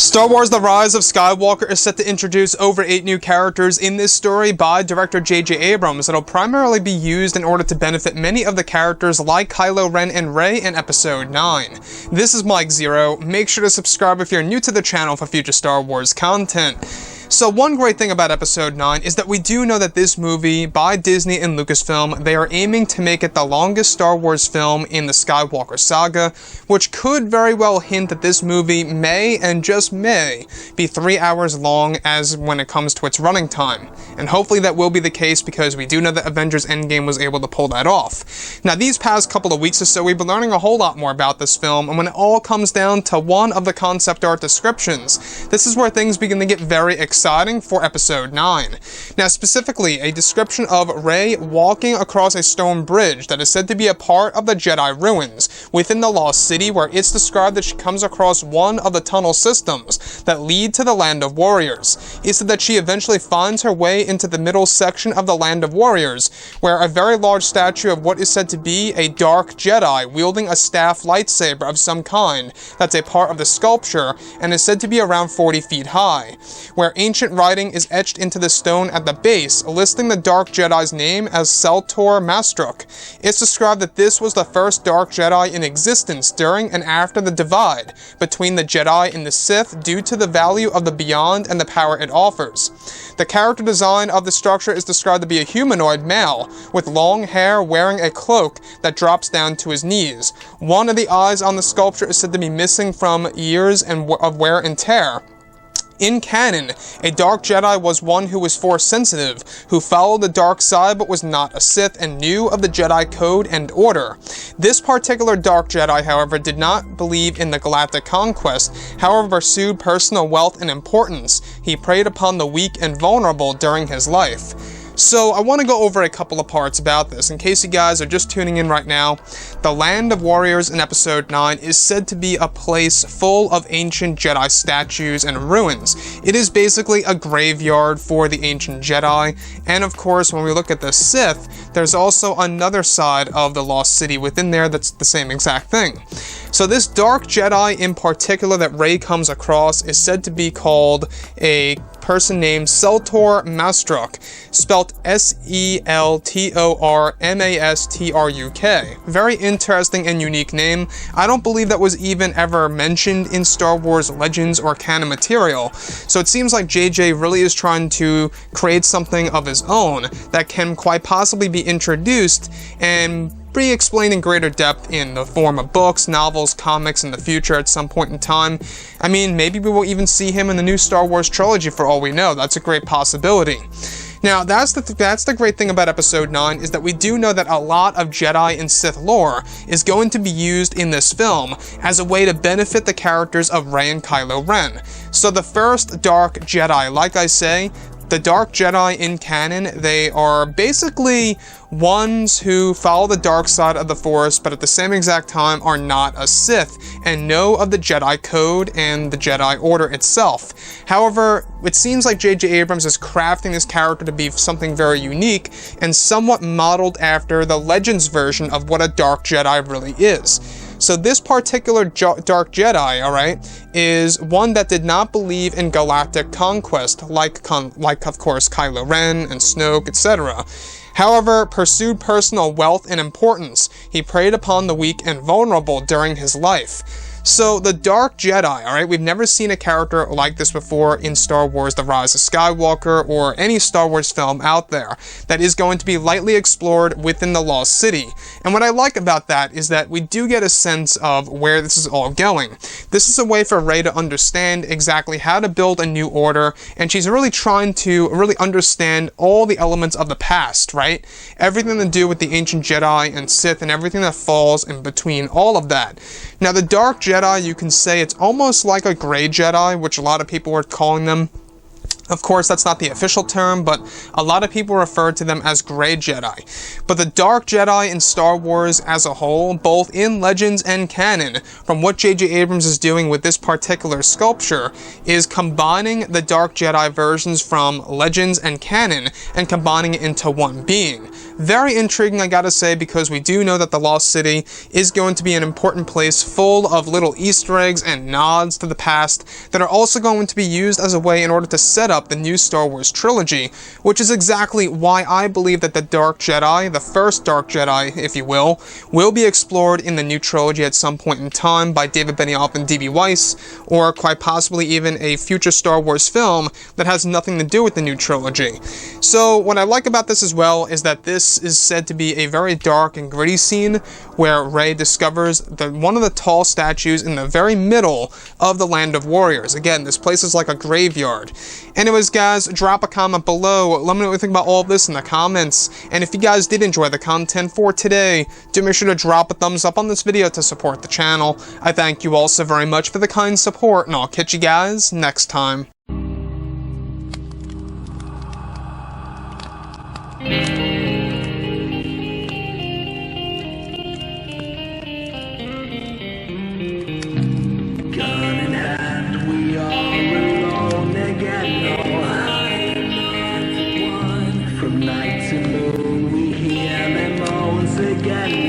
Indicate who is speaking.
Speaker 1: Star Wars The Rise of Skywalker is set to introduce over 8 new characters in this story by director J.J. Abrams that'll primarily be used in order to benefit many of the characters like Kylo Ren and Rey in Episode 9. This is Mike Zero. Make sure to subscribe if you're new to the channel for future Star Wars content. So one great thing about Episode 9 is that we do know that this movie, by Disney and Lucasfilm, they are aiming to make it the longest Star Wars film in the Skywalker saga, which could very well hint that this movie may, and just may, be 3 hours long as when it comes to its running time. And hopefully that will be the case because we do know that Avengers Endgame was able to pull that off. Now these past couple of weeks or so we've been learning a whole lot more about this film, and when it all comes down to one of the concept art descriptions, this is where things begin to get very exciting for Episode 9. Now specifically, a description of Rey walking across a stone bridge that is said to be a part of the Jedi ruins within the Lost City, where it's described that she comes across one of the tunnel systems that lead to the Land of Warriors. It's said that she eventually finds her way into the middle section of the Land of Warriors, where a very large statue of what is said to be a dark Jedi wielding a staff lightsaber of some kind that's a part of the sculpture and is said to be around 40 feet high, where ancient writing is etched into the stone at the base, listing the Dark Jedi's name as Seltor Mastruk. It's described that this was the first Dark Jedi in existence during and after the divide between the Jedi and the Sith due to the value of the Beyond and the power it offers. The character design of the structure is described to be a humanoid male, with long hair wearing a cloak that drops down to his knees. One of the eyes on the sculpture is said to be missing from years of wear and tear. In canon, a Dark Jedi was one who was Force-sensitive, who followed the dark side but was not a Sith and knew of the Jedi Code and Order. This particular Dark Jedi, however, did not believe in the galactic conquest, however pursued personal wealth and importance. He preyed upon the weak and vulnerable during his life. So I want to go over a couple of parts about this. In case you guys are just tuning in right now, the Land of Warriors in Episode 9 is said to be a place full of ancient Jedi statues and ruins. It is basically a graveyard for the ancient Jedi, and of course when we look at the Sith, there's also another side of the Lost City within there that's the same exact thing. So this Dark Jedi in particular that Rey comes across is said to be called a person named Seltor Mastruk, spelt S-E-L-T-O-R-M-A-S-T-R-U-K. Very interesting and unique name. I don't believe that was even ever mentioned in Star Wars Legends or canon material, so it seems like JJ really is trying to create something of his own that can quite possibly be introduced and be explained in greater depth in the form of books, novels, comics in the future at some point in time. I mean, maybe we will even see him in the new Star Wars trilogy for all we know. That's a great possibility. Now, that's the great thing about Episode 9, is that we do know that a lot of Jedi and Sith lore is going to be used in this film as a way to benefit the characters of Rey and Kylo Ren. So the first Dark Jedi, like I say, the Dark Jedi in canon, they are basically ones who follow the dark side of the Force, but at the same exact time are not a Sith, and know of the Jedi Code and the Jedi Order itself. However, it seems like J.J. Abrams is crafting this character to be something very unique, and somewhat modeled after the Legends version of what a Dark Jedi really is. So this particular Dark Jedi, alright, is one that did not believe in galactic conquest, like of course Kylo Ren and Snoke, etc. However, pursued personal wealth and importance. He preyed upon the weak and vulnerable during his life. So the Dark Jedi, alright, we've never seen a character like this before in Star Wars The Rise of Skywalker or any Star Wars film out there that is going to be lightly explored within the Lost City. And what I like about that is that we do get a sense of where this is all going. This is a way for Rey to understand exactly how to build a new order, and she's really trying to really understand all the elements of the past, right? Everything to do with the ancient Jedi and Sith and everything that falls in between all of that. Now the Dark Jedi, you can say it's almost like a gray Jedi, which a lot of people are calling them. Of course, that's not the official term, but a lot of people refer to them as gray Jedi. But the Dark Jedi in Star Wars as a whole, both in Legends and canon, from what J.J. Abrams is doing with this particular sculpture, is combining the Dark Jedi versions from Legends and canon and combining it into one being. Very intriguing, I gotta say, because we do know that the Lost City is going to be an important place full of little Easter eggs and nods to the past that are also going to be used as a way in order to set up the new Star Wars trilogy, which is exactly why I believe that the Dark Jedi, the first Dark Jedi, if you will be explored in the new trilogy at some point in time by David Benioff and D.B. Weiss, or quite possibly even a future Star Wars film that has nothing to do with the new trilogy. So what I like about this as well is that this is said to be a very dark and gritty scene where Rey discovers one of the tall statues in the very middle of the Land of Warriors. Again, this place is like a graveyard. Anyways, guys, drop a comment below. Let me know what you think about all of this in the comments. And if you guys did enjoy the content for today, do make sure to drop a thumbs up on this video to support the channel. I thank you all so very much for the kind support, and I'll catch you guys next time.
Speaker 2: From night to moon, we hear them moans again.